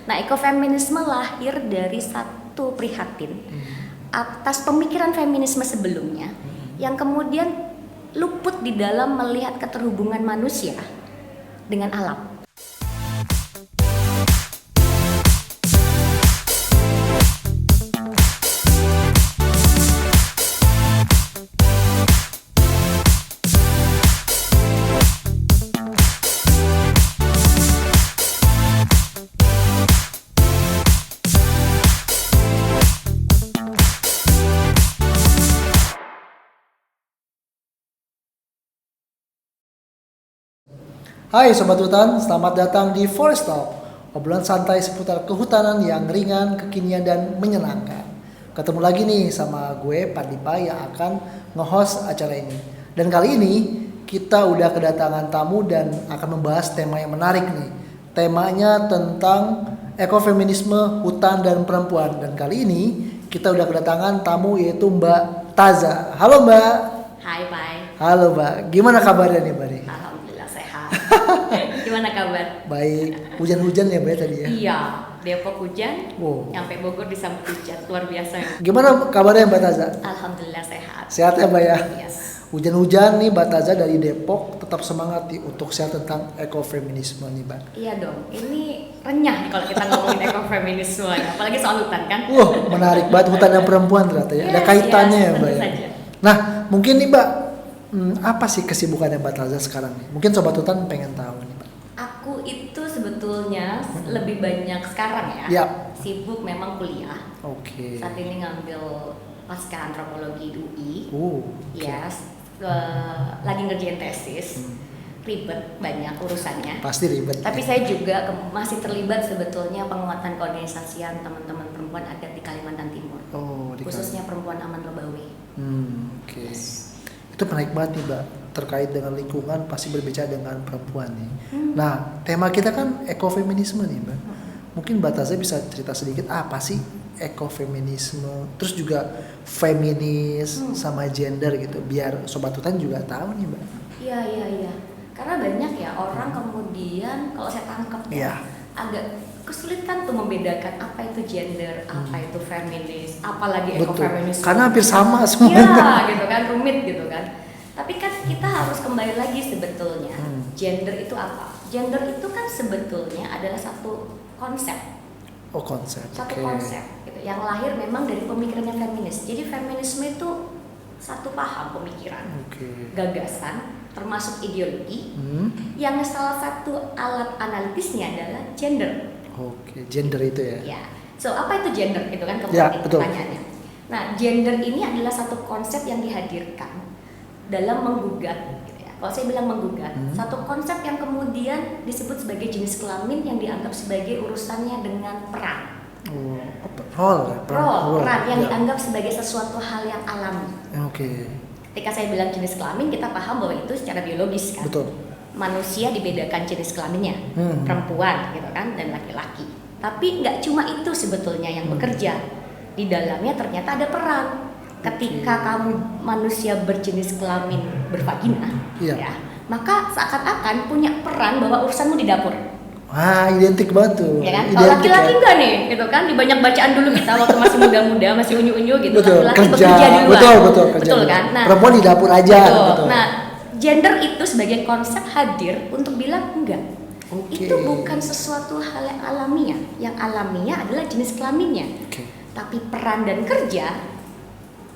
Nah, ekofeminisme lahir dari satu prihatin atas pemikiran feminisme sebelumnya yang kemudian luput di dalam melihat keterhubungan manusia dengan alam. Hai Sobat Hutan, selamat datang di Forest Talk, obrolan santai seputar kehutanan yang ringan, kekinian, dan menyenangkan. Ketemu lagi nih sama gue, Pardipa, yang akan nge-host acara ini. Dan kali ini kita udah kedatangan tamu dan akan membahas tema yang menarik nih. Temanya tentang ekofeminisme, hutan, dan perempuan. Dan kali ini kita udah kedatangan tamu yaitu Mbak Taza. Halo Mbak. Hai, Pai. Halo Mbak, gimana kabarnya nih Mbak? Alhamdulillah sehat. Gimana kabar? Baik, hujan-hujan ya Mbak tadi ya? Iya, Depok hujan, Wow. nyampe Bogor disambut hujan, luar biasa. Gimana kabarnya Mbak Taza? Alhamdulillah sehat. Sehat ya Mbak ya? Yes. Hujan-hujan nih Mbak Taza dari Depok, tetap semangat nih untuk share tentang ekofeminisme nih Mbak. Iya dong, ini renyah nih kalau kita ngomongin ekofeminisme, apalagi soal hutan kan? Wah, menarik banget hutan dan perempuan ternyata ya. Ada kaitannya ya Mbak tentu ya. saja. Nah, mungkin nih Mbak, apa sih kesibukannya Mbak Taza sekarang nih? Mungkin Sobat Hutan pengen tahu nih Mbak. Aku itu sebetulnya lebih banyak sekarang ya. Yap. Sibuk memang kuliah. Oke. Saat ini ngambil pasca antropologi di UI. Oke. Yes. Lagi ngerjain tesis. Ribet banyak urusannya. Pasti ribet. Tapi saya juga masih terlibat sebetulnya penguatan koorganisasian teman-teman perempuan adat di Kalimantan Timur. Oh, Khususnya perempuan aman Lobawe. Oke. Itu menarik banget nih Mbak, terkait dengan lingkungan pasti berbicara dengan perempuan nih. Nah, tema kita kan ekofeminisme nih Mbak. Mungkin Mbak Taza bisa cerita sedikit apa sih ekofeminisme, terus juga feminis sama gender gitu, biar Sobat Hutan juga tahu nih Mbak. Iya. Karena banyak ya orang kemudian kalau saya tangkap Iya. agak kesulitan tuh membedakan apa itu gender, apa itu feminis, apalagi Betul. ekofeminisme. Karena hampir sama semuanya. Iya, gitu kan, rumit gitu kan. Tapi kan kita harus kembali lagi sebetulnya. Gender itu apa? Gender itu kan sebetulnya adalah satu konsep. Oh, konsep. Satu Oke. konsep gitu, yang lahir memang dari pemikirannya feminis. Jadi feminisme itu satu paham pemikiran, Oke. gagasan, termasuk ideologi, yang salah satu alat analitisnya adalah gender. Oke, gender itu ya. Ya, so apa itu gender? Itu kan Ya, kemudian betul. pertanyaannya. Nah, gender ini adalah satu konsep yang dihadirkan dalam menggugat. Gitu ya. Kalau saya bilang menggugat, satu konsep yang kemudian disebut sebagai jenis kelamin yang dianggap sebagai urusannya dengan peran. Oh, apa? Role ya? Peran yang Ya. dianggap sebagai sesuatu hal yang alami. Oke. Ketika saya bilang jenis kelamin, kita paham bahwa itu secara biologis kan. Betul. Manusia dibedakan jenis kelaminnya, perempuan gitu kan dan laki-laki. Tapi nggak cuma itu sebetulnya yang bekerja. Di dalamnya ternyata ada peran. Ketika kamu manusia berjenis kelamin bervagina, Iya. ya, maka seakan-akan punya peran bahwa urusanmu di dapur. Wah, identik banget tuh. Ya kan? Kalau Identik laki-laki ya. enggak nih, gitu kan? Di banyak bacaan dulu kita waktu masih muda-muda, masih unyu-unyu gitu. Betul, Laki-laki kerja. bekerja di luar. Betul, kerja Betul di luar. kan? Nah, perempuan di dapur aja. betul. Betul. Nah, gender itu sebagai konsep hadir untuk bilang enggak. Oke. Itu bukan sesuatu hal yang alamiah. Yang alamiah adalah jenis kelaminnya. Oke. Tapi peran dan kerja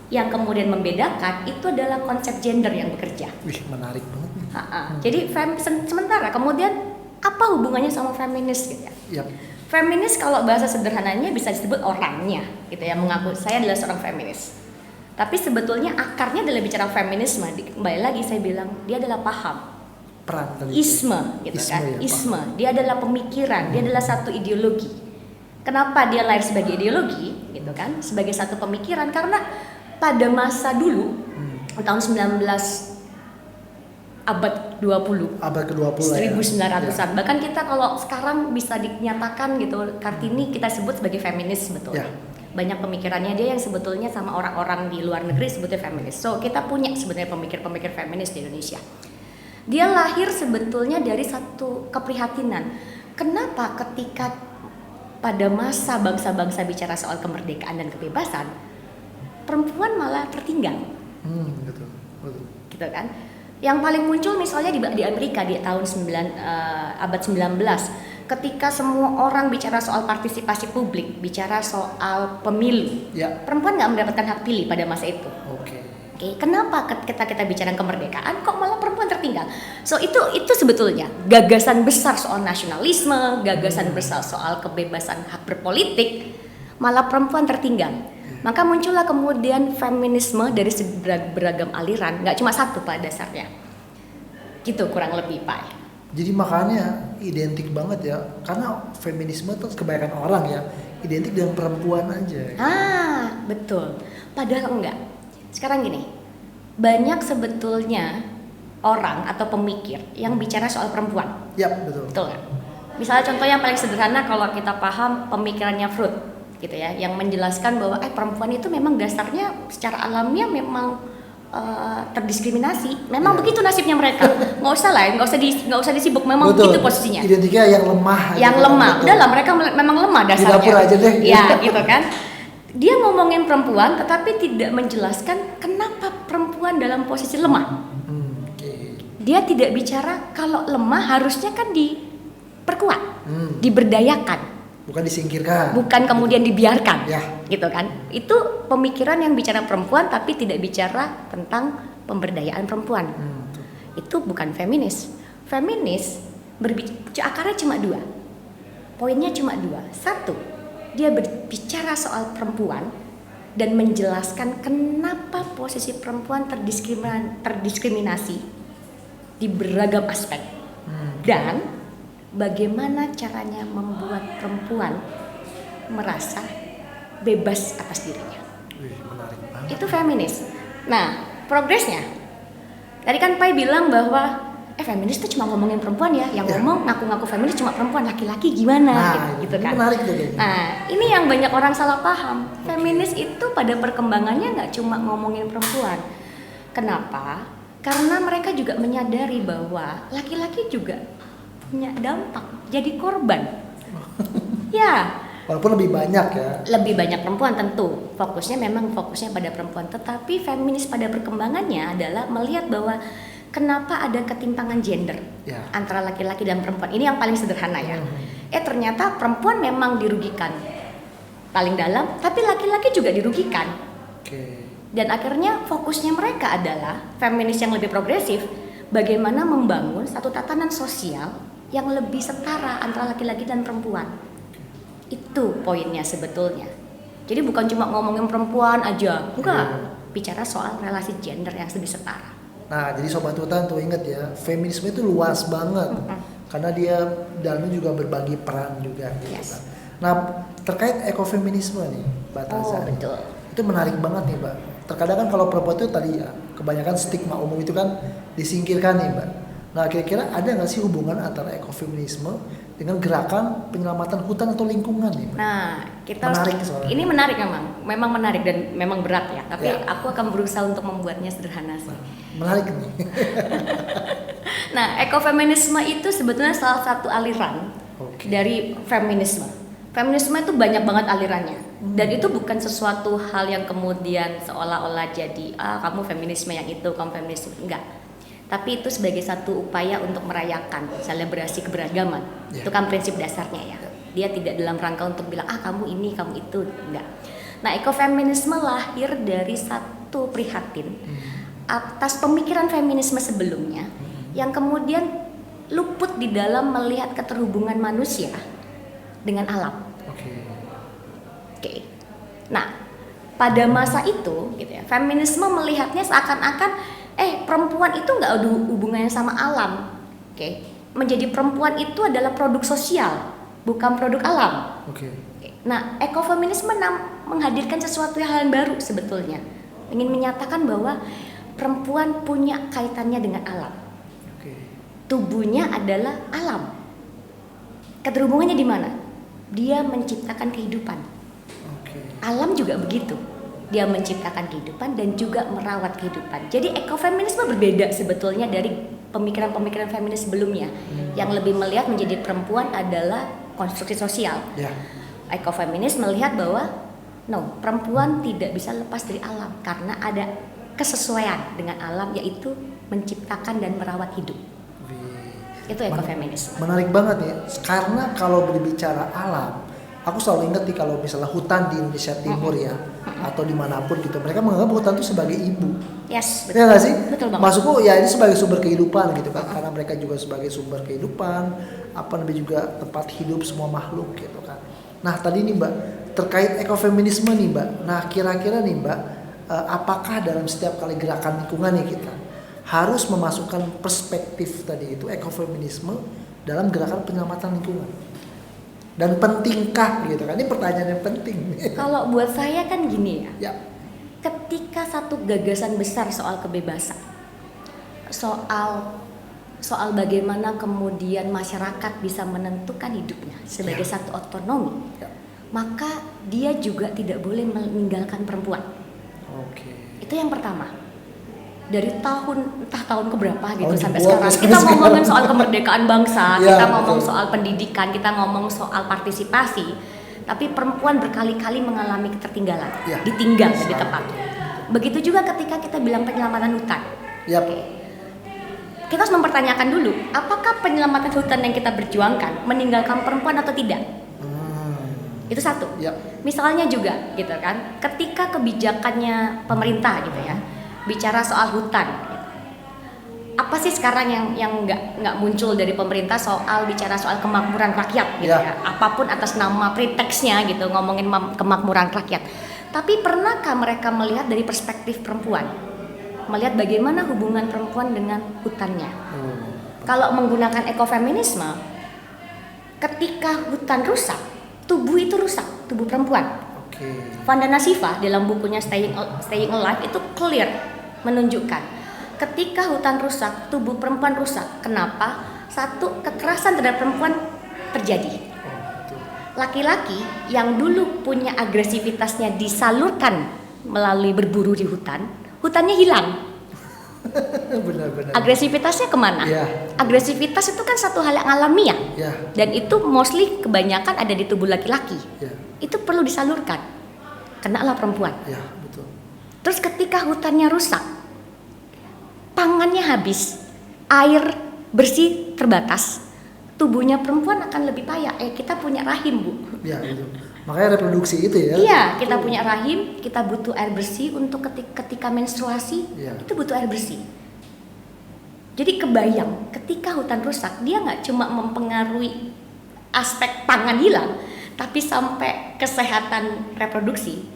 yang kemudian membedakan itu adalah konsep gender yang bekerja. Wih, menarik banget nih. Jadi sementara kemudian apa hubungannya sama feminis gitu ya? Yap. Feminis kalau bahasa sederhananya bisa disebut orangnya gitu ya, mengaku saya adalah seorang feminis. Tapi sebetulnya akarnya adalah bicara feminisme. Kembali lagi saya bilang dia adalah paham. Peran tadi. Isme gitu Isme kan. ya, Isme, dia adalah pemikiran, dia adalah satu ideologi. Kenapa dia lahir sebagai ideologi gitu kan? Sebagai satu pemikiran karena pada masa dulu tahun 19 abad 20 Abad ke-20 lah ya. 1900-an. Bahkan kita kalau sekarang bisa dinyatakan gitu, Kartini kita sebut sebagai feminis sebetulnya. Ya. Banyak pemikirannya dia yang sebetulnya sama orang-orang di luar negeri sebutnya feminis. So, kita punya sebenarnya pemikir-pemikir feminis di Indonesia. Dia lahir sebetulnya dari satu keprihatinan. Kenapa ketika pada masa bangsa-bangsa bicara soal kemerdekaan dan kebebasan, perempuan malah tertinggal. Betul. Gitu kan? Yang paling muncul misalnya di Amerika di tahun abad 19, ketika semua orang bicara soal partisipasi publik, bicara soal pemilu, perempuan nggak mendapatkan hak pilih pada masa itu. Oke, kenapa kita bicara kemerdekaan kok malah perempuan tertinggal? So itu sebetulnya gagasan besar soal nasionalisme, gagasan besar soal kebebasan hak berpolitik, malah perempuan tertinggal. Maka muncullah kemudian feminisme dari beragam aliran, nggak cuma satu pada dasarnya. Gitu kurang lebih, Pak. Jadi makanya identik banget ya, karena feminisme tuh kebanyakan orang ya identik dengan perempuan aja. Betul. Padahal enggak. Sekarang gini, banyak sebetulnya orang atau pemikir yang bicara soal perempuan. Betul. Betul kan? Misalnya contoh yang paling sederhana kalau kita paham pemikirannya Freud, gitu ya, yang menjelaskan bahwa perempuan itu memang dasarnya secara alamiah memang terdiskriminasi. Memang begitu nasibnya mereka. Nggak usah disibuk. Memang begitu posisinya. Identiknya yang lemah. Yang lemah. Udahlah, mereka memang lemah dasarnya. Di dapur aja deh. Ya, gitu kan. Dia ngomongin perempuan tetapi tidak menjelaskan kenapa perempuan dalam posisi lemah. Dia tidak bicara kalau lemah harusnya kan diperkuat, diberdayakan. Bukan disingkirkan. Bukan kemudian dibiarkan. Ya. Gitu kan. Itu pemikiran yang bicara perempuan tapi tidak bicara tentang pemberdayaan perempuan. Itu bukan feminis. Feminis akarnya cuma dua. Poinnya cuma dua. Satu, dia berbicara soal perempuan dan menjelaskan kenapa posisi perempuan terdiskriminasi di beragam aspek. Dan bagaimana caranya membuat perempuan merasa bebas atas dirinya. Menarik banget. Itu feminis. Nah, progresnya. Tadi kan Pai bilang bahwa feminis itu cuma ngomongin perempuan ya, yang ngomong ngaku-ngaku feminis cuma perempuan, laki-laki gimana gitu kan. Menarik tuh. Nah, ini yang banyak orang salah paham. Feminis itu pada perkembangannya nggak cuma ngomongin perempuan. Kenapa? Karena mereka juga menyadari bahwa laki-laki juga punya dampak, jadi korban. Ya. Walaupun lebih banyak ya. Lebih banyak perempuan tentu. Fokusnya pada perempuan. Tetapi feminis pada perkembangannya adalah melihat bahwa kenapa ada ketimpangan gender antara laki-laki dan perempuan. Ini yang paling sederhana ya. Ternyata perempuan memang dirugikan paling dalam, tapi laki-laki juga dirugikan. Dan akhirnya fokusnya mereka adalah feminis yang lebih progresif, bagaimana membangun satu tatanan sosial yang lebih setara antara laki-laki dan perempuan. Itu poinnya sebetulnya. Jadi bukan cuma ngomongin perempuan aja, enggak. Bicara soal relasi gender yang lebih setara. Nah, jadi Sobat Hutan tuh inget ya, feminisme itu luas banget. Karena dia dalamnya juga berbagi peran juga gitu kan. Nah, terkait ekofeminisme nih, Mbak Taza. Betul. Itu menarik banget nih, Mbak. Terkadang kan kalau perempuan itu tadi ya, kebanyakan stigma umum itu kan disingkirkan nih, Mbak. Nah, kira-kira ada nggak sih hubungan antara ekofeminisme dengan gerakan penyelamatan hutan atau lingkungan nih, Mbak? Nah, ini menarik memang menarik dan memang berat ya. Tapi aku akan berusaha untuk membuatnya sederhana sih. Menarik nih. Nah, ekofeminisme itu sebetulnya salah satu aliran dari feminisme. Feminisme itu banyak banget alirannya. Dan itu bukan sesuatu hal yang kemudian seolah-olah jadi kamu feminisme yang itu, kamu feminisme enggak. Tapi itu sebagai satu upaya untuk merayakan selebrasi keberagaman. Itu kan prinsip dasarnya ya. Dia tidak dalam rangka untuk bilang kamu ini, kamu itu, enggak. Nah, ekofeminisme lahir dari satu prihatin atas pemikiran feminisme sebelumnya yang kemudian luput di dalam melihat keterhubungan manusia dengan alam. Oke. Nah, pada masa itu gitu ya, feminisme melihatnya seakan-akan perempuan itu nggak ada hubungannya sama alam. Menjadi perempuan itu adalah produk sosial, bukan produk alam. Nah, ekofeminisme menghadirkan sesuatu hal yang baru sebetulnya. Ingin menyatakan bahwa perempuan punya kaitannya dengan alam. Tubuhnya adalah alam. Keterhubungannya di mana? Dia menciptakan kehidupan. Alam juga begitu. Dia menciptakan kehidupan dan juga merawat kehidupan. Jadi ekofeminisme berbeda sebetulnya dari pemikiran-pemikiran feminis sebelumnya yang lebih melihat menjadi perempuan adalah konstruksi sosial. Ekofeminis melihat bahwa perempuan tidak bisa lepas dari alam karena ada kesesuaian dengan alam, yaitu menciptakan dan merawat hidup. Itu ekofeminis. Menarik banget ya, karena kalau berbicara alam, aku selalu ingat nih kalau misalnya hutan di Indonesia Timur ya, atau dimanapun gitu, mereka menganggap hutan itu sebagai ibu. Yes, betul. Ya nggak sih? Betul banget. Maksudku ya ini sebagai sumber kehidupan gitu kan, karena mereka juga sebagai sumber kehidupan, juga tempat hidup semua makhluk gitu kan. Nah tadi nih Mbak, terkait ekofeminisme nih Mbak, nah kira-kira nih Mbak, apakah dalam setiap kali gerakan lingkungan nih kita harus memasukkan perspektif tadi itu ekofeminisme dalam gerakan penyelamatan lingkungan? Dan pentingkah gitu kan? Ini pertanyaan yang penting. Kalau buat saya kan gini ya. Ya. Ketika satu gagasan besar soal kebebasan, soal bagaimana kemudian masyarakat bisa menentukan hidupnya sebagai satu otonomi, maka dia juga tidak boleh meninggalkan perempuan. Itu yang pertama. Dari entah tahun keberapa gitu sampai sekarang kita ngomongin soal kemerdekaan bangsa, kita ngomong soal pendidikan, kita ngomong soal partisipasi, tapi perempuan berkali-kali mengalami ketertinggalan, ditinggal lebih tepat. Begitu juga ketika kita bilang penyelamatan hutan. Kita harus mempertanyakan dulu, apakah penyelamatan hutan yang kita berjuangkan meninggalkan perempuan atau tidak? Itu satu. Misalnya juga gitu kan, ketika kebijakannya pemerintah gitu ya, bicara soal hutan, apa sih sekarang yang nggak muncul dari pemerintah soal bicara soal kemakmuran rakyat gitu ya, apapun atas nama pretextnya gitu, ngomongin kemakmuran rakyat. Tapi pernahkah mereka melihat dari perspektif perempuan, melihat bagaimana hubungan perempuan dengan hutannya? Kalau menggunakan ekofeminisme, ketika hutan rusak, tubuh itu rusak, tubuh perempuan. Vandana Shiva dalam bukunya Staying Alive itu clear menunjukkan ketika hutan rusak, tubuh perempuan rusak. Kenapa? Satu, kekerasan terhadap perempuan terjadi. Laki-laki yang dulu punya agresivitasnya disalurkan melalui berburu di hutan, hutannya hilang. Benar. Agresivitasnya kemana? Agresivitas itu kan satu hal yang alamiah, dan itu mostly kebanyakan ada di tubuh laki-laki. Itu perlu disalurkan, kenalah perempuan. Betul. Terus ketika hutannya rusak, pangannya habis, air bersih terbatas, tubuhnya perempuan akan lebih payah. Kita punya rahim, Bu. Itu. Makanya reproduksi itu ya. Iya, kita punya rahim, kita butuh air bersih untuk ketika menstruasi, itu butuh air bersih. Jadi kebayang, ketika hutan rusak, dia nggak cuma mempengaruhi aspek pangan hilang, tapi sampai kesehatan reproduksi,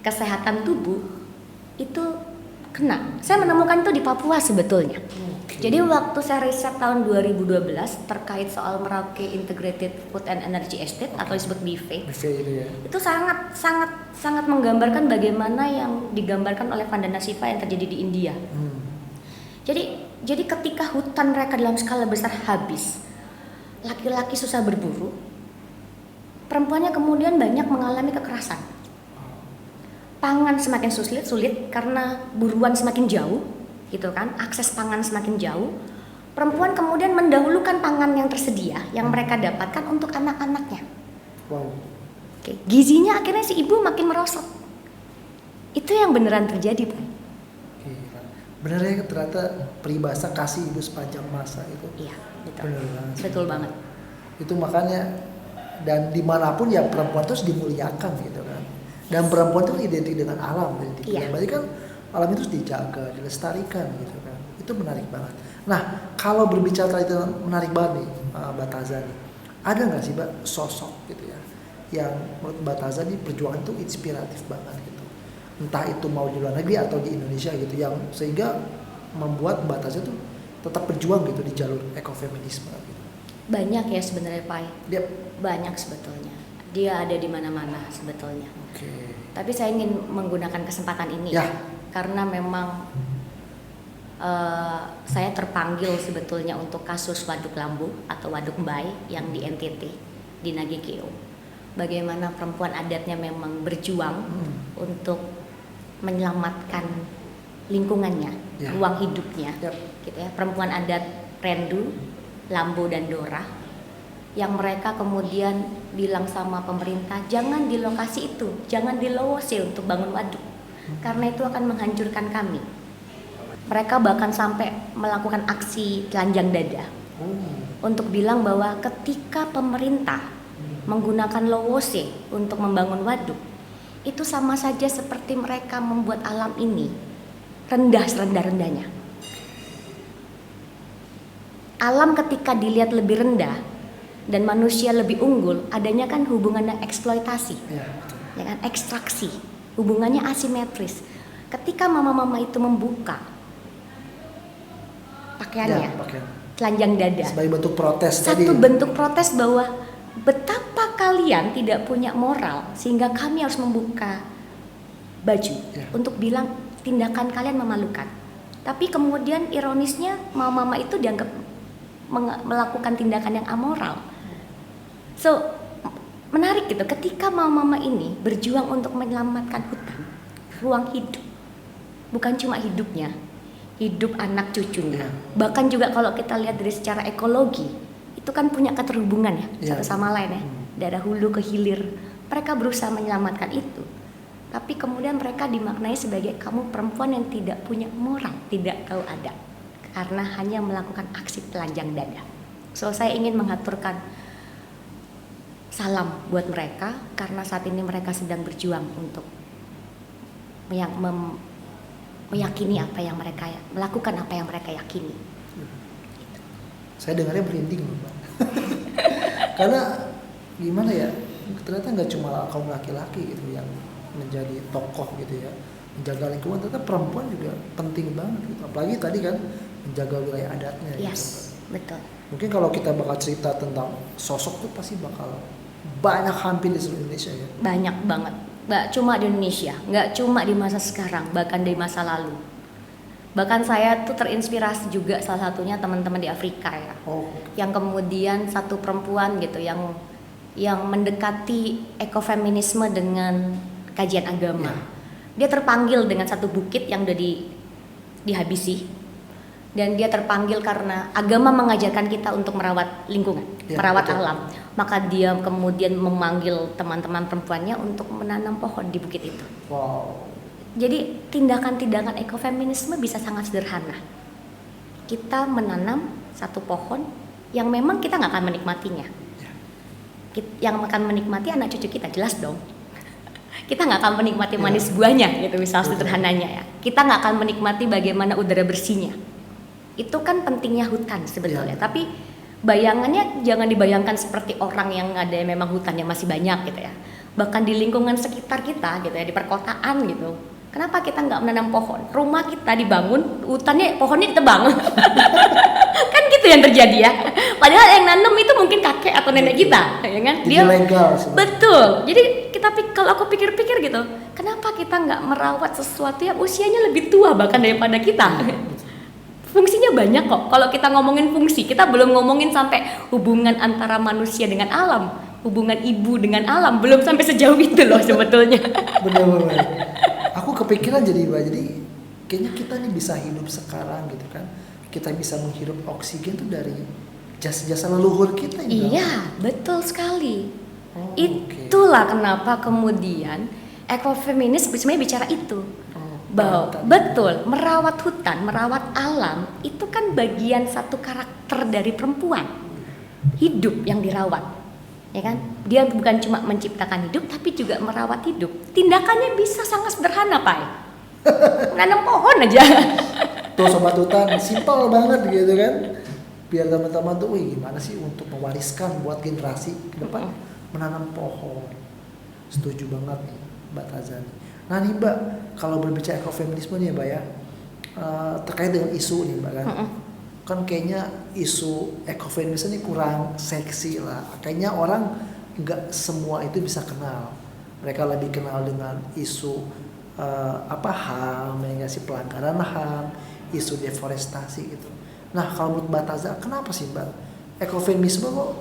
kesehatan tubuh itu kena. Saya menemukan itu di Papua sebetulnya. Jadi waktu saya riset tahun 2012 terkait soal Merauke Integrated Food and Energy Estate atau disebut BIFE, itu sangat menggambarkan bagaimana yang digambarkan oleh Vandana Shiva yang terjadi di India. Jadi ketika hutan mereka dalam skala besar habis, laki-laki susah berburu, perempuannya kemudian banyak mengalami kekerasan. Pangan semakin sulit karena buruan semakin jauh, gitu kan? Akses pangan semakin jauh. Perempuan kemudian mendahulukan pangan yang tersedia, yang mereka dapatkan untuk anak-anaknya. Gizinya akhirnya si ibu makin merosot. Itu yang beneran terjadi, Pak. Bener ya, ternyata peribahasa kasih ibu sepanjang masa itu. Iya, betul banget. Itu makanya, dan dimanapun ya perempuan terus dimuliakan gitu kan. Dan perempuan itu identik dengan alam, berarti kan alam itu dijaga, dilestarikan gitu kan. Itu menarik banget. Nah, kalau berbicara itu menarik banget nih, Mbak Taza nih. Ada nggak sih Mbak sosok gitu ya, yang menurut Mbak Taza nih perjuangan itu inspiratif banget gitu. Entah itu mau di luar negeri atau di Indonesia gitu, yang sehingga membuat Mbak Taza tuh tetap berjuang gitu di jalur ekofeminisme gitu. Banyak ya sebenarnya, Pak. Banyak sebetulnya. Dia ada di mana-mana sebetulnya. Tapi saya ingin menggunakan kesempatan ini karena memang saya terpanggil sebetulnya untuk kasus Waduk Lambu atau Waduk Mbai yang di NTT, di Nagekeo. Bagaimana perempuan adatnya memang berjuang untuk menyelamatkan lingkungannya, ruang hidupnya, gitu ya. Perempuan adat Rendu, Lambo dan Dora yang mereka kemudian bilang sama pemerintah, jangan di lokasi itu, jangan di Lowose untuk bangun waduk, karena itu akan menghancurkan kami. Mereka bahkan sampai melakukan aksi telanjang dada untuk bilang bahwa ketika pemerintah menggunakan Lowose untuk membangun waduk, itu sama saja seperti mereka membuat alam ini rendah serendah-rendahnya. Alam ketika dilihat lebih rendah dan manusia lebih unggul, adanya kan hubungan yang eksploitasi, ya kan, ekstraksi, hubungannya asimetris. Ketika mama-mama itu membuka pakaiannya, telanjang dada, sebagai bentuk protes satu bentuk protes bahwa betapa kalian tidak punya moral sehingga kami harus membuka baju untuk bilang tindakan kalian memalukan. Tapi kemudian ironisnya mama-mama itu dianggap melakukan tindakan yang amoral. So menarik gitu, ketika mama-mama ini berjuang untuk menyelamatkan hutan, ruang hidup, bukan cuma hidupnya, hidup anak cucunya, bahkan juga kalau kita lihat dari secara ekologi, itu kan punya keterhubungan ya satu sama lain ya, dari hulu ke hilir. Mereka berusaha menyelamatkan itu, tapi kemudian mereka dimaknai sebagai kamu perempuan yang tidak punya moral, tidak tahu adab, karena hanya melakukan aksi telanjang dada. So saya ingin mengaturkan salam buat mereka, karena saat ini mereka sedang berjuang untuk meyakini apa yang mereka melakukan, apa yang mereka yakini. Saya dengarnya merinding loh, Pak. Karena gimana ya, ternyata nggak cuma kaum laki-laki gitu yang menjadi tokoh gitu ya, menjaga lingkungan, ternyata perempuan juga penting banget gitu. Apalagi tadi kan menjaga wilayah adatnya. Yes, gitu. betul. Mungkin kalau kita bakal cerita tentang sosok tuh pasti bakal banyak, hampir di seluruh Indonesia ya. Banyak banget. Nggak cuma di Indonesia, nggak cuma di masa sekarang, bahkan di masa lalu. Bahkan saya tuh terinspirasi juga salah satunya teman-teman di Afrika ya, yang kemudian satu perempuan gitu yang mendekati ekofeminisme dengan kajian agama. Dia terpanggil dengan satu bukit yang udah dihabisi, dan dia terpanggil karena agama mengajarkan kita untuk merawat lingkungan, merawat alam. Maka dia kemudian memanggil teman-teman perempuannya untuk menanam pohon di bukit itu. Jadi tindakan-tindakan ekofeminisme bisa sangat sederhana. Kita menanam satu pohon yang memang kita nggak akan menikmatinya. Yang akan menikmati anak cucu kita, jelas dong. Kita nggak akan menikmati manis buahnya, gitu misal sederhananya ya. Kita nggak akan menikmati bagaimana udara bersihnya. Itu kan pentingnya hutan sebetulnya. Tapi bayangannya jangan dibayangkan seperti orang yang ada memang hutannya masih banyak gitu ya. Bahkan di lingkungan sekitar kita gitu ya, di perkotaan gitu. Kenapa kita nggak menanam pohon? Rumah kita dibangun, hutannya, pohonnya ditebang. Kan gitu yang terjadi ya. Padahal yang nanam itu mungkin kakek atau nenek kita, ya kan? Dia legal. Betul. Jadi kalau aku pikir-pikir gitu, kenapa kita nggak merawat sesuatu yang usianya lebih tua bahkan daripada kita? Fungsinya banyak kok. Kalau kita ngomongin fungsi, kita belum ngomongin sampai hubungan antara manusia dengan alam, hubungan ibu dengan alam, belum sampai sejauh itu loh sebetulnya. Benar-benar. Aku kepikiran jadi kayaknya kita nih bisa hidup sekarang gitu kan. Kita bisa menghirup oksigen tuh dari jasa-jasa leluhur kita. Iya, betul sekali. Itulah kenapa kemudian ekofeminis sebenarnya bicara itu. Bahwa betul, merawat hutan, merawat alam itu kan bagian satu karakter dari perempuan. Hidup yang dirawat. Ya kan? Dia bukan cuma menciptakan hidup tapi juga merawat hidup. Tindakannya bisa sangat sederhana, Pak. Menanam pohon aja. Tuh sobat hutan, simpel banget gitu kan. Biar teman-teman tuh, gimana sih untuk mewariskan buat generasi ke depan, menanam pohon. Setuju banget nih, Mbak Tazani. Nah nih Mbak, kalau berbicara ekofeminisme nih Mbak ya, terkait dengan isu nih Mbak kan. Kan kayaknya isu ekofeminisme ini kurang seksi lah. Kayaknya orang nggak semua itu bisa kenal. Mereka lebih kenal dengan isu HAM, yang ngasih pelanggaran HAM, isu deforestasi gitu. Nah kalau menurut Mbak Taza, kenapa sih Mbak ekofeminisme kok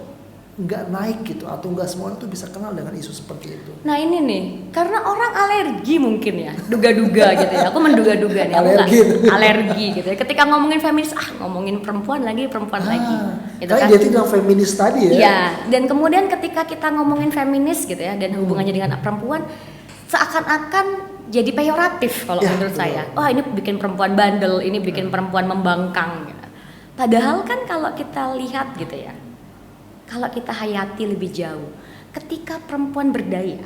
nggak naik gitu, atau nggak semua orang tuh bisa kenal dengan isu seperti itu? Nah ini nih, karena orang alergi mungkin ya, duga-duga gitu ya. Aku menduga-duga nih, aku Alergi. alergi gitu ya. Ketika ngomongin feminis, ngomongin perempuan lagi, gitu kayak kan. jadi bilang feminis tadi ya. Iya, dan kemudian ketika kita ngomongin feminis gitu ya, dan hubungannya dengan perempuan, seakan-akan jadi peyoratif kalau Ya, menurut betul. saya. Wah ini bikin perempuan bandel, ini bikin perempuan membangkang. Gitu. Padahal kan kalau kita lihat gitu ya, kalau kita hayati lebih jauh, ketika perempuan berdaya,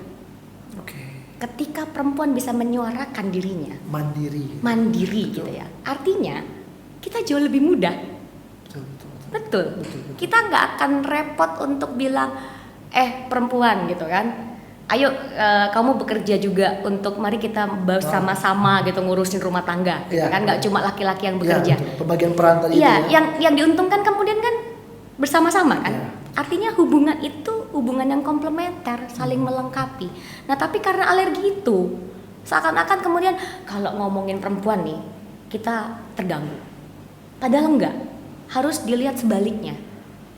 Oke. ketika perempuan bisa menyuarakan dirinya, Mandiri. mandiri Betul. gitu ya, artinya kita jauh lebih mudah. Betul, betul, betul. Betul. Betul. Kita nggak akan repot untuk bilang, perempuan gitu kan, ayo kamu bekerja juga untuk mari kita bersama-sama gitu ngurusin rumah tangga, gitu Iya. kan nggak cuma laki-laki yang Ya, bekerja. betul. Pembagian peran tadi Iya, itu ya. yang diuntungkan kemudian kan bersama-sama kan. Iya. Artinya hubungan itu hubungan yang komplementer, saling melengkapi. Nah tapi karena alergi itu, seakan-akan kemudian kalau ngomongin perempuan nih kita terganggu. Padahal enggak, harus dilihat sebaliknya.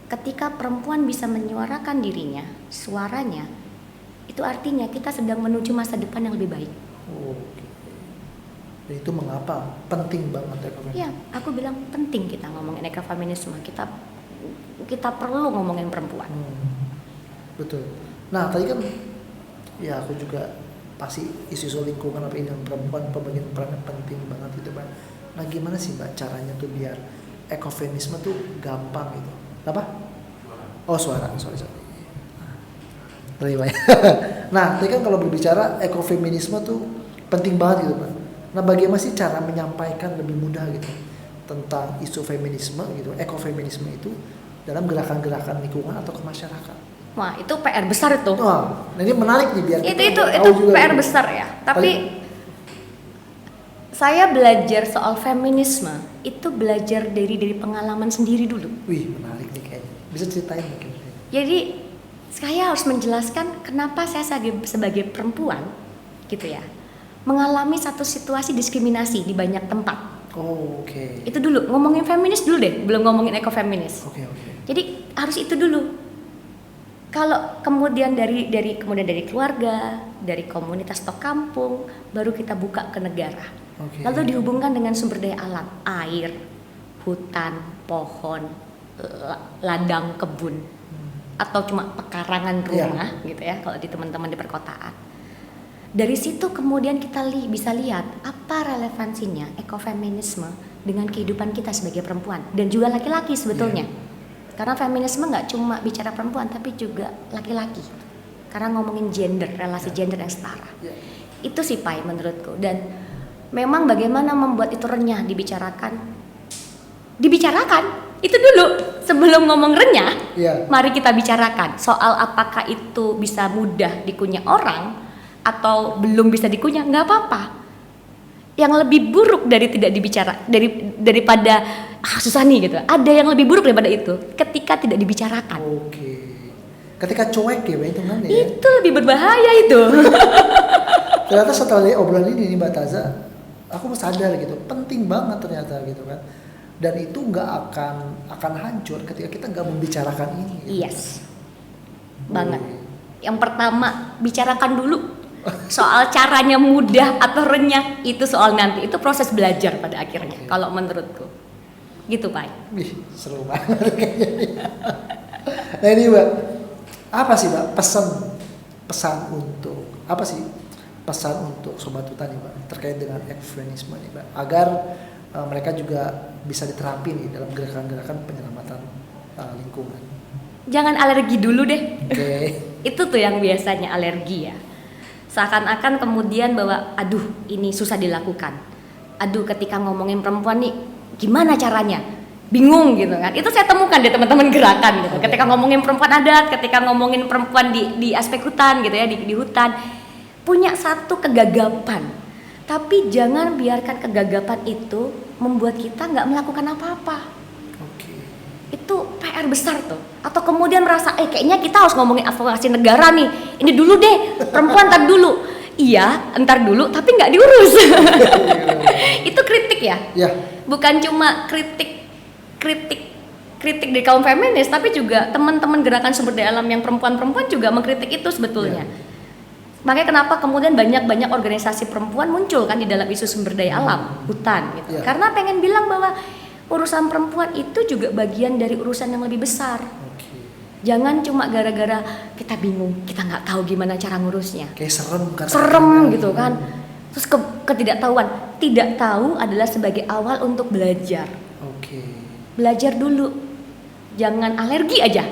Ketika perempuan bisa menyuarakan dirinya, suaranya, itu artinya kita sedang menuju masa depan yang lebih baik. Oke. Dan itu mengapa penting banget ekofeminisme? Ya, aku bilang penting kita ngomongin ekofeminisme. Kita perlu ngomongin perempuan. Betul. Nah tadi kan, ya aku juga pasti isu-isu lingkungan apa ini, perempuan pembagian perannya penting banget itu Mbak. Nah gimana sih Mbak caranya tuh biar ekofeminisme tuh gampang gitu? Apa? Oh suara, sorry. Terima ya. Nah, tadi kan kalau berbicara ekofeminisme tuh penting banget gitu, Pak. Nah, bagaimana sih cara menyampaikan lebih mudah gitu tentang isu feminisme gitu, ekofeminisme itu dalam gerakan-gerakan lingkungan atau ke masyarakat? Wah, itu PR besar itu. Wah, nah ini menarik nih biar kita Itu tahu juga PR gitu. besar ya. Tapi saya belajar soal feminisme itu belajar dari pengalaman sendiri dulu. Wih, menarik nih kayaknya. Bisa ceritain mungkin? Jadi saya harus menjelaskan kenapa saya sebagai perempuan gitu ya mengalami satu situasi diskriminasi di banyak tempat. Oh, oke. Itu dulu, ngomongin feminis dulu deh, belum ngomongin ekofeminis. Oke. Jadi harus itu dulu. Kalau kemudian dari keluarga, dari komunitas atau kampung, baru kita buka ke negara. Oke. Lalu dihubungkan dengan sumber daya alam, air, hutan, pohon, ladang kebun, atau cuma pekarangan rumah gitu ya kalau di teman-teman di perkotaan. Dari situ kemudian kita bisa lihat apa relevansinya ekofeminisme dengan kehidupan kita sebagai perempuan dan juga laki-laki sebetulnya. Karena feminisme nggak cuma bicara perempuan tapi juga laki-laki. Karena ngomongin gender, relasi gender yang setara. Itu sih Pai menurutku. Dan memang bagaimana membuat itu renyah dibicarakan itu dulu sebelum ngomong renyah. Mari kita bicarakan soal apakah itu bisa mudah dikunyah orang atau belum bisa dikunyah, nggak apa-apa. Yang lebih buruk dari tidak daripada susah nih gitu. Ada yang lebih buruk daripada itu ketika tidak dibicarakan. Oke. Ketika cuek ya, itu kan ya. Itu lebih berbahaya itu. Ternyata setelah obrolan ini Mbak Taza, aku sadar gitu, penting banget ternyata gitu kan. Dan itu nggak akan hancur ketika kita nggak membicarakan ini. Gitu. Yes, banget. Yang pertama bicarakan dulu soal caranya mudah atau renyah itu soal nanti, itu proses belajar pada akhirnya. Kalau menurutku, gitu Pak. Wih, seru banget kayaknya. Nah ini Mbak, apa sih Mbak pesan untuk Sobat Hutan nih Mbak terkait dengan ekofeminisme nih Mbak agar mereka juga bisa diterapin nih dalam gerakan-gerakan penyelamatan lingkungan. Jangan alergi dulu deh. Oke. Itu tuh yang biasanya alergi ya. Seakan-akan kemudian bahwa aduh ini susah dilakukan. Aduh ketika ngomongin perempuan nih gimana caranya? Bingung gitu kan. Itu saya temukan di teman-teman gerakan gitu. Ketika ngomongin perempuan adat, ketika ngomongin perempuan di aspek hutan gitu ya, di hutan punya satu kegagapan. Tapi jangan biarkan kegagapan itu membuat kita nggak melakukan apa-apa. Oke. Itu PR besar tuh. Atau kemudian merasa kayaknya kita harus ngomongin advokasi negara nih. Ini dulu deh, perempuan ntar dulu. Iya, ntar dulu tapi nggak diurus. Itu kritik ya? Ya. Bukan cuma kritik kritik dari kaum feminis, tapi juga teman-teman gerakan sumber daya alam yang perempuan-perempuan juga mengkritik itu sebetulnya. Makanya kenapa kemudian banyak organisasi perempuan muncul kan di dalam isu sumber daya alam, hutan gitu. Karena pengen bilang bahwa urusan perempuan itu juga bagian dari urusan yang lebih besar. Jangan cuma gara-gara kita bingung, kita nggak tahu gimana cara ngurusnya. Kayak serem gitu kan. Terus ketidaktahuan. Tidak tahu adalah sebagai awal untuk belajar. Belajar dulu. Jangan alergi aja.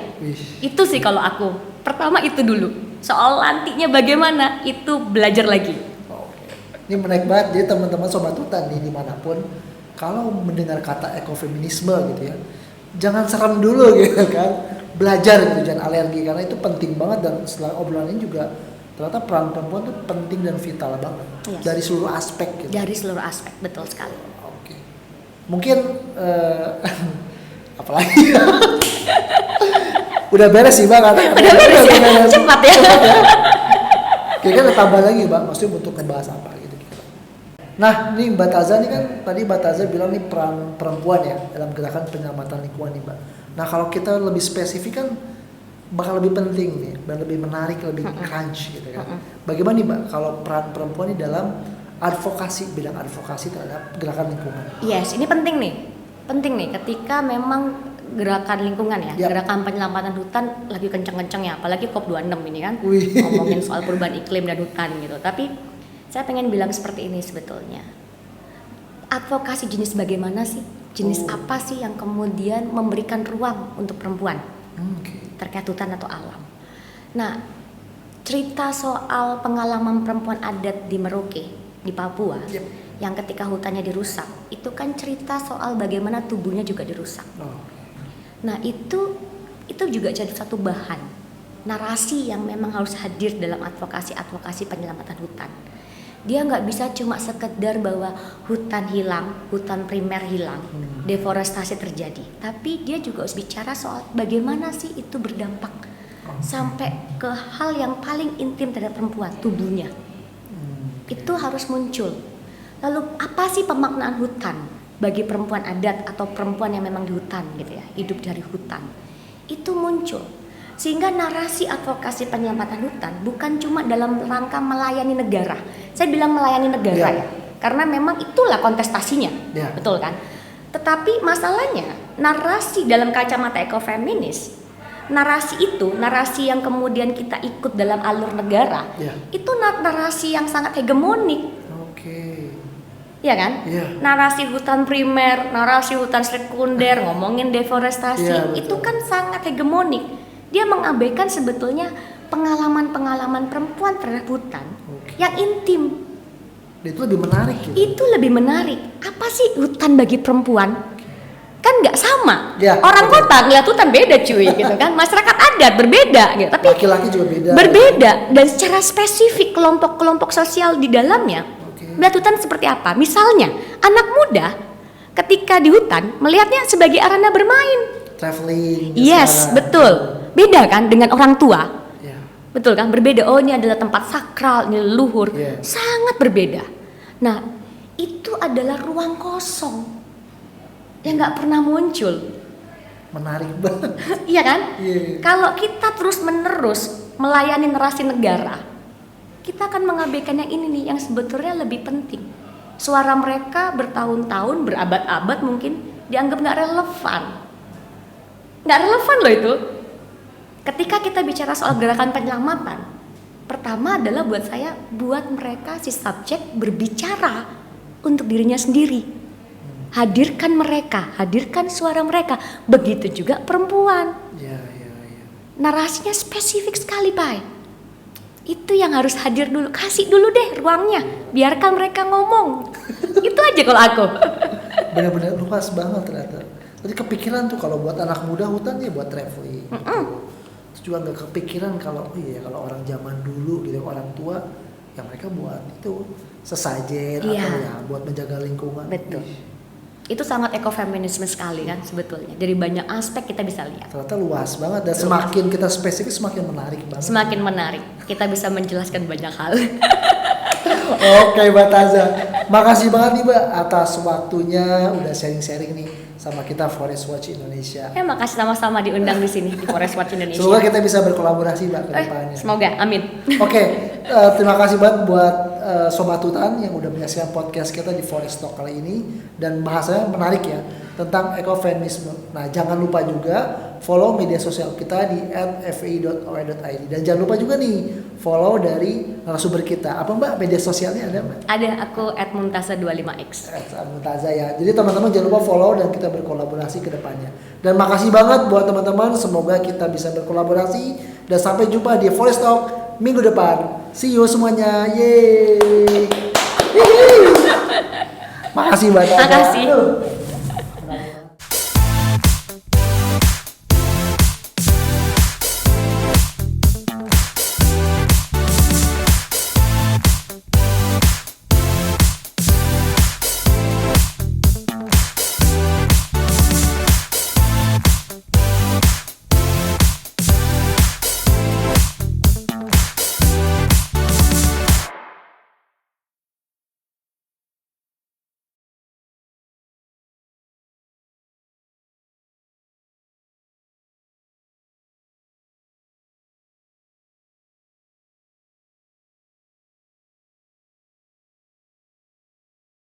Itu sih kalau aku. Pertama itu dulu. Soal nantinya bagaimana, itu belajar lagi. Ini menarik banget. Jadi teman-teman Sobat Hutan nih dimanapun, kalau mendengar kata ekofeminisme gitu ya, jangan serem dulu gitu kan. Belajar gitu, jangan alergi, karena itu penting banget. Dan setelah obrolan ini juga ternyata peran perempuan itu penting dan vital banget. Dari seluruh aspek gitu. Dari seluruh aspek, betul sekali. Mungkin apalagi udah beres sih Bang, udah beres ya? Cepat ya. Kira-kira tambah lagi Bang, maksudnya untuk ngebahas apa gitu. Nah ini Mbak Taza nih kan, tadi Mbak Taza bilang nih peran perempuan ya dalam gerakan penyelamatan lingkungan nih Mbak. Nah kalau kita lebih spesifik kan bakal lebih penting nih, dan lebih menarik, lebih crunch gitu kan. Bagaimana nih Mbak kalau peran perempuan nih dalam bidang advokasi terhadap gerakan lingkungan? Yes, ini penting nih ketika memang gerakan lingkungan ya, gerakan penyelamatan hutan lagi kenceng-kencengnya, apalagi COP26 ini kan, ngomongin soal perubahan iklim dan hutan gitu. Tapi saya pengen bilang seperti ini sebetulnya. Advokasi jenis bagaimana sih? Jenis apa sih yang kemudian memberikan ruang untuk perempuan terkait hutan atau alam? Nah, cerita soal pengalaman perempuan adat di Merauke, di Papua, yang ketika hutannya dirusak, itu kan cerita soal bagaimana tubuhnya juga dirusak. Nah itu juga jadi satu bahan narasi yang memang harus hadir dalam advokasi penyelamatan hutan. Dia nggak bisa cuma sekedar bahwa hutan hilang, hutan primer hilang, deforestasi terjadi, tapi dia juga harus bicara soal bagaimana sih itu berdampak sampai ke hal yang paling intim terhadap perempuan, tubuhnya. Itu harus muncul. Lalu apa sih pemaknaan hutan bagi perempuan adat atau perempuan yang memang di hutan gitu ya, hidup dari hutan? Itu muncul. Sehingga narasi advokasi penyelamatan hutan bukan cuma dalam rangka melayani negara. Saya bilang melayani negara ya, karena memang itulah kontestasinya, betul kan? Tetapi masalahnya narasi dalam kacamata ekofeminis, narasi yang kemudian kita ikut dalam alur negara, itu narasi yang sangat hegemonik. Ya kan? Narasi hutan primer, narasi hutan sekunder, ngomongin deforestasi, itu kan sangat hegemonik. Dia mengabaikan sebetulnya pengalaman-pengalaman perempuan terhadap hutan yang intim. Itu lebih menarik gitu. Itu lebih menarik. Apa sih hutan bagi perempuan? Kan nggak sama. Orang kota ngeliat hutan beda cuy gitu kan. Masyarakat adat berbeda gitu. Tapi laki-laki juga beda. Berbeda dan secara spesifik kelompok-kelompok sosial di dalamnya. Melihat hutan seperti apa? Misalnya, anak muda ketika di hutan melihatnya sebagai arena bermain. Traveling. Yes, betul. Beda kan dengan orang tua. Betul kan? Berbeda. Oh, ini adalah tempat sakral, ini leluhur. Sangat berbeda. Nah, itu adalah ruang kosong yang nggak pernah muncul. Menarik banget. Iya kan? Kalau kita terus-menerus melayani narasi negara, kita akan mengabaikan yang ini nih, yang sebetulnya lebih penting. Suara mereka bertahun-tahun, berabad-abad mungkin dianggap nggak relevan. Nggak relevan loh itu. Ketika kita bicara soal gerakan penyelamatan, pertama adalah buat saya, buat mereka si subjek berbicara untuk dirinya sendiri. Hadirkan mereka, hadirkan suara mereka. Begitu juga perempuan. Narasinya spesifik sekali, Pak. Itu yang harus hadir dulu, kasih dulu deh ruangnya, biarkan mereka ngomong. Itu aja kalau aku. Benar-benar luas banget ternyata. Tadi kepikiran tuh kalau buat anak muda hutan ya buat traveling. Terus juga nggak kepikiran kalau kalau orang zaman dulu gitu, orang tua yang mereka buat itu sesajen atau ya buat menjaga lingkungan. Betul. Itu sangat ekofeminisme sekali kan sebetulnya. Dari banyak aspek kita bisa lihat. Ternyata luas banget dan semakin kita spesifik semakin menarik banget. Semakin menarik. Kita bisa menjelaskan banyak hal. Oke, Mbak Taza. Makasih banget nih Mbak atas waktunya udah sharing-sharing nih sama kita Forest Watch Indonesia. Makasih sama-sama diundang di sini di Forest Watch Indonesia. Semoga kita bisa berkolaborasi Mbak ke depannya. Semoga, amin. Oke, terima kasih banget buat Sobat Hutan yang udah menyaksikan podcast kita di Forest Talk kali ini dan bahasanya menarik ya tentang ekofeminisme. Nah, jangan lupa juga follow media sosial kita di @fpi.or.id dan jangan lupa juga nih follow dari narasumber kita. Apa Mbak media sosialnya ada Mbak? Ada, aku @muntaza25x. @muntaza ya. Jadi teman-teman jangan lupa follow dan kita berkolaborasi ke depannya. Dan makasih banget buat teman-teman, semoga kita bisa berkolaborasi dan sampai jumpa di Forest Talk minggu depan. See you semuanya. Yeay. Makasih banyak. Makasih.